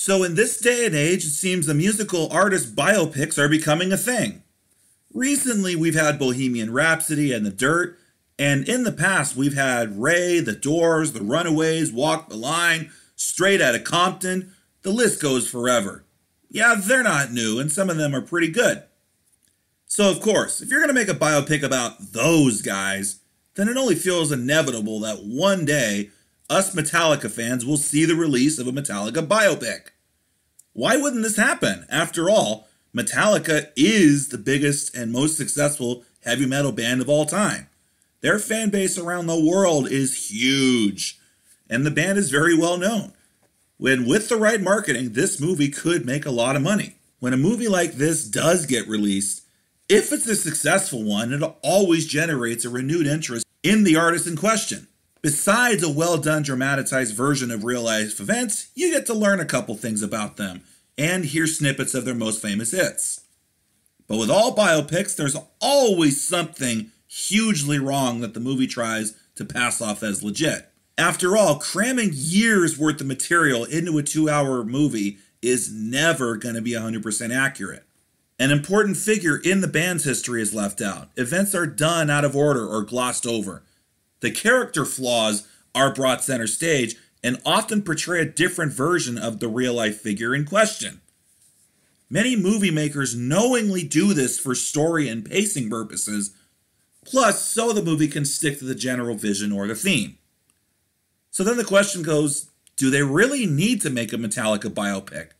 So in this day and age, it seems the musical artist biopics are becoming a thing. Recently, we've had Bohemian Rhapsody and The Dirt, and in the past, we've had Ray, The Doors, The Runaways, Walk the Line, Straight Outta Compton. The list goes forever. Yeah, they're not new, and some of them are pretty good. So of course, if you're going to make a biopic about those guys, then it only feels inevitable that one day, us Metallica fans will see the release of a Metallica biopic. Why wouldn't this happen? After all, Metallica is the biggest and most successful heavy metal band of all time. Their fan base around the world is huge, and the band is very well known. When with the right marketing, this movie could make a lot of money. When a movie like this does get released, if it's a successful one, it always generates a renewed interest in the artist in question. Besides a well-done dramatized version of real-life events, you get to learn a couple things about them and hear snippets of their most famous hits. But with all biopics, there's always something hugely wrong that the movie tries to pass off as legit. After all, cramming years worth of material into a 2-hour movie is never going to be 100% accurate. An important figure in the band's history is left out. Events are done out of order or glossed over. The character flaws are brought center stage and often portray a different version of the real-life figure in question. Many movie makers knowingly do this for story and pacing purposes, plus so the movie can stick to the general vision or the theme. So then the question goes, do they really need to make a Metallica biopic?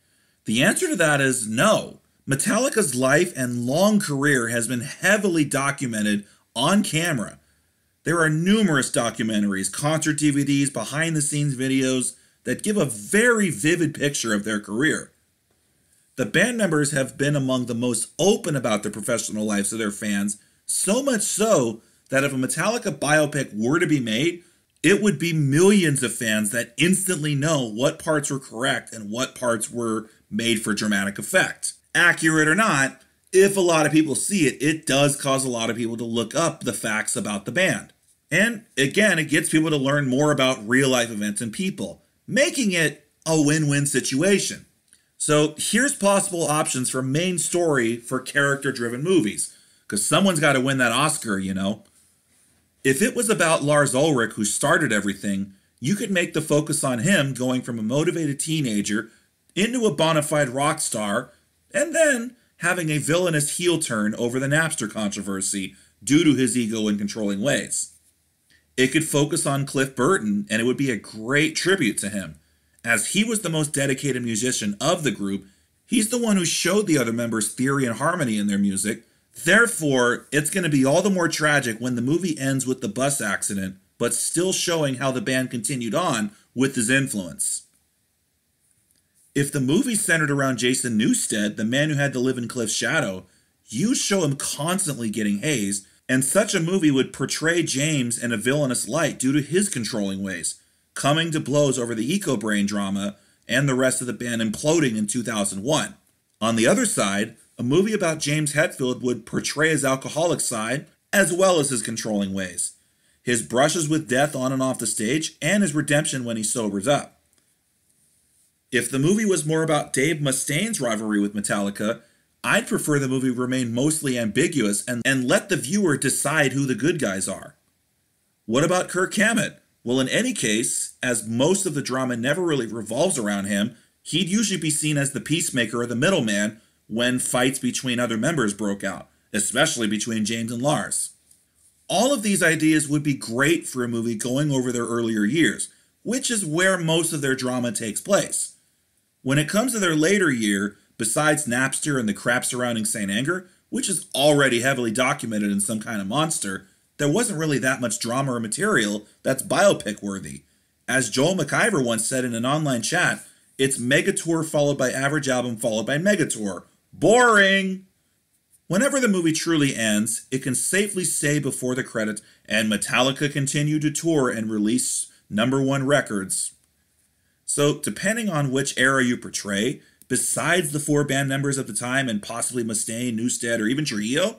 The answer to that is no. Metallica's life and long career has been heavily documented on camera. There are numerous documentaries, concert DVDs, behind-the-scenes videos that give a very vivid picture of their career. The band members have been among the most open about the professional lives of their fans, so much so that if a Metallica biopic were to be made, it would be millions of fans that instantly know what parts were correct and what parts were made for dramatic effect. Accurate or not, if a lot of people see it, it does cause a lot of people to look up the facts about the band. And again, it gets people to learn more about real-life events and people, making it a win-win situation. So here's possible options for main story for character-driven movies, because someone's got to win that Oscar, you know. If it was about Lars Ulrich who started everything, you could make the focus on him going from a motivated teenager into a bona fide rock star, and then having a villainous heel turn over the Napster controversy due to his ego and controlling ways. It could focus on Cliff Burton, and it would be a great tribute to him. As he was the most dedicated musician of the group, he's the one who showed the other members theory and harmony in their music. Therefore, it's going to be all the more tragic when the movie ends with the bus accident, but still showing how the band continued on with his influence. If the movie centered around Jason Newsted, the man who had to live in Cliff's shadow, you show him constantly getting hazed, and such a movie would portray James in a villainous light due to his controlling ways, coming to blows over the Eco-Brain drama and the rest of the band imploding in 2001. On the other side, a movie about James Hetfield would portray his alcoholic side as well as his controlling ways, his brushes with death on and off the stage, and his redemption when he sobers up. If the movie was more about Dave Mustaine's rivalry with Metallica, I'd prefer the movie remain mostly ambiguous and let the viewer decide who the good guys are. What about Kirk Hammett? Well, in any case, as most of the drama never really revolves around him, he'd usually be seen as the peacemaker or the middleman when fights between other members broke out, especially between James and Lars. All of these ideas would be great for a movie going over their earlier years, which is where most of their drama takes place. When it comes to their later year, besides Napster and the crap surrounding St. Anger, which is already heavily documented in some kind of monster, there wasn't really that much drama or material that's biopic worthy. As Joel McIver once said in an online chat, it's Megatour followed by average album followed by Megatour. Boring! Whenever the movie truly ends, it can safely say before the credits, and Metallica continued to tour and release #1 records. So, depending on which era you portray, besides the 4 band members of the time and possibly Mustaine, Newsted, or even Trujillo,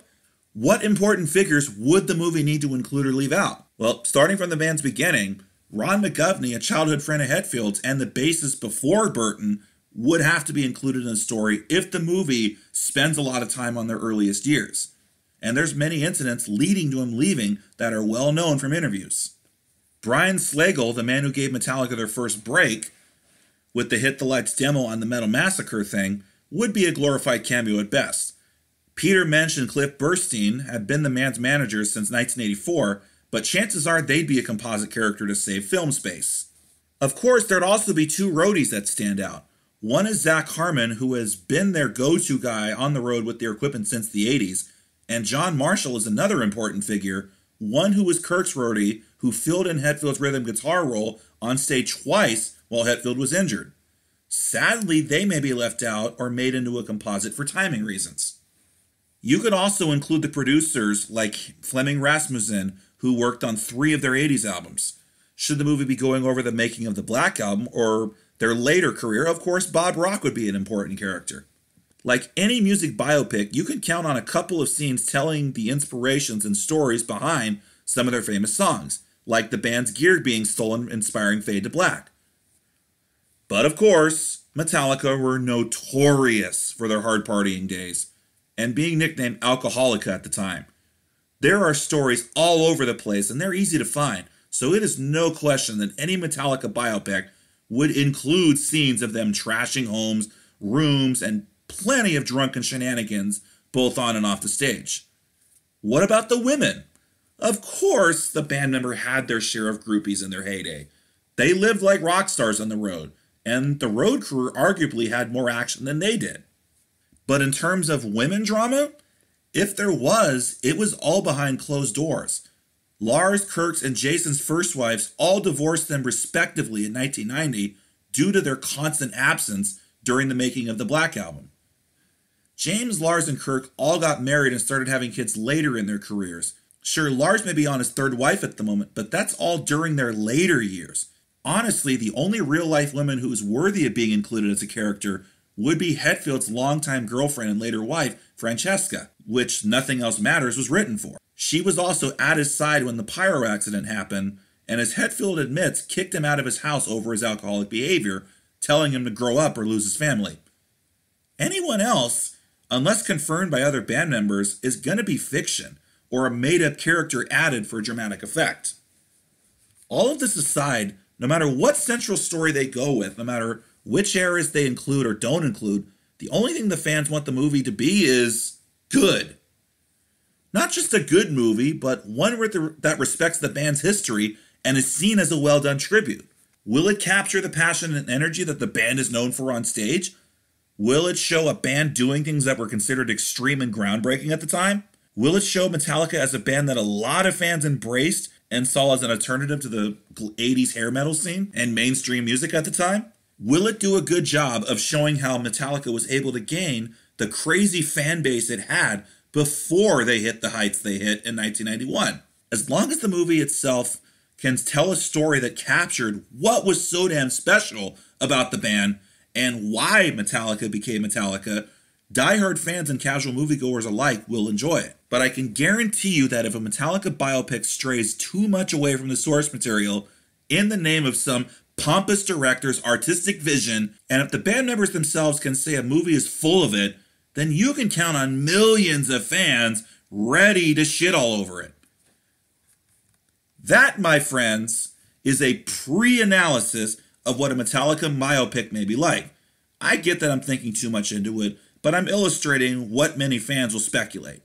what important figures would the movie need to include or leave out? Well, starting from the band's beginning, Ron McGovney, a childhood friend of Hetfield's and the bassist before Burton, would have to be included in the story if the movie spends a lot of time on their earliest years. And there's many incidents leading to him leaving that are well known from interviews. Brian Slagel, the man who gave Metallica their first break with the Hit the Lights demo on the Metal Massacre thing, would be a glorified cameo at best. Peter Mensch and Cliff Burstein had been the band's managers since 1984, but chances are they'd be a composite character to save film space. Of course, there'd also be two roadies that stand out. One is Zach Harmon, who has been their go-to guy on the road with their equipment since the 80s, and John Marshall is another important figure, one who was Kirk's roadie, who filled in Hetfield's rhythm guitar role on stage twice while Hetfield was injured. Sadly, they may be left out or made into a composite for timing reasons. You could also include the producers like Flemming Rasmussen, who worked on 3 of their 80s albums. Should the movie be going over the making of the Black Album or their later career, of course, Bob Rock would be an important character. Like any music biopic, you can count on a couple of scenes telling the inspirations and stories behind some of their famous songs, like the band's gear being stolen, inspiring Fade to Black. But of course, Metallica were notorious for their hard partying days, and being nicknamed Alcoholica at the time. There are stories all over the place, and they're easy to find, so it is no question that any Metallica biopic would include scenes of them trashing homes, rooms, and plenty of drunken shenanigans, both on and off the stage. What about the women? Of course, the band member had their share of groupies in their heyday. They lived like rock stars on the road, and the road crew arguably had more action than they did. But in terms of women drama, if there was, it was all behind closed doors. Lars, Kirk's, and Jason's first wives all divorced them respectively in 1990 due to their constant absence during the making of the Black Album. James, Lars, and Kirk all got married and started having kids later in their careers. Sure, Lars may be on his 3rd wife at the moment, but that's all during their later years. Honestly, the only real-life woman who is worthy of being included as a character would be Hetfield's longtime girlfriend and later wife, Francesca, which Nothing Else Matters was written for. She was also at his side when the pyro accident happened, and as Hetfield admits, kicked him out of his house over his alcoholic behavior, telling him to grow up or lose his family. Anyone else, unless confirmed by other band members, is going to be fiction, or a made-up character added for dramatic effect. All of this aside, no matter what central story they go with, no matter which eras they include or don't include, the only thing the fans want the movie to be is good. Not just a good movie, but one that respects the band's history and is seen as a well-done tribute. Will it capture the passion and energy that the band is known for on stage? Will it show a band doing things that were considered extreme and groundbreaking at the time? Will it show Metallica as a band that a lot of fans embraced and saw as an alternative to the 80s hair metal scene and mainstream music at the time? Will it do a good job of showing how Metallica was able to gain the crazy fan base it had before they hit the heights they hit in 1991? As long as the movie itself can tell a story that captured what was so damn special about the band and why Metallica became Metallica, diehard fans and casual moviegoers alike will enjoy it. But I can guarantee you that if a Metallica biopic strays too much away from the source material in the name of some pompous director's artistic vision, and if the band members themselves can say a movie is full of it, then you can count on millions of fans ready to shit all over it. That, my friends, is a pre-analysis of what a Metallica biopic may be like. I get that I'm thinking too much into it, but I'm illustrating what many fans will speculate.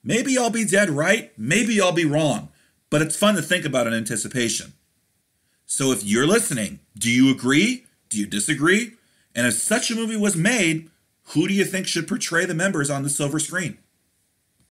Maybe I'll be dead right, maybe I'll be wrong, but it's fun to think about in anticipation. So if you're listening, do you agree? Do you disagree? And if such a movie was made, who do you think should portray the members on the silver screen?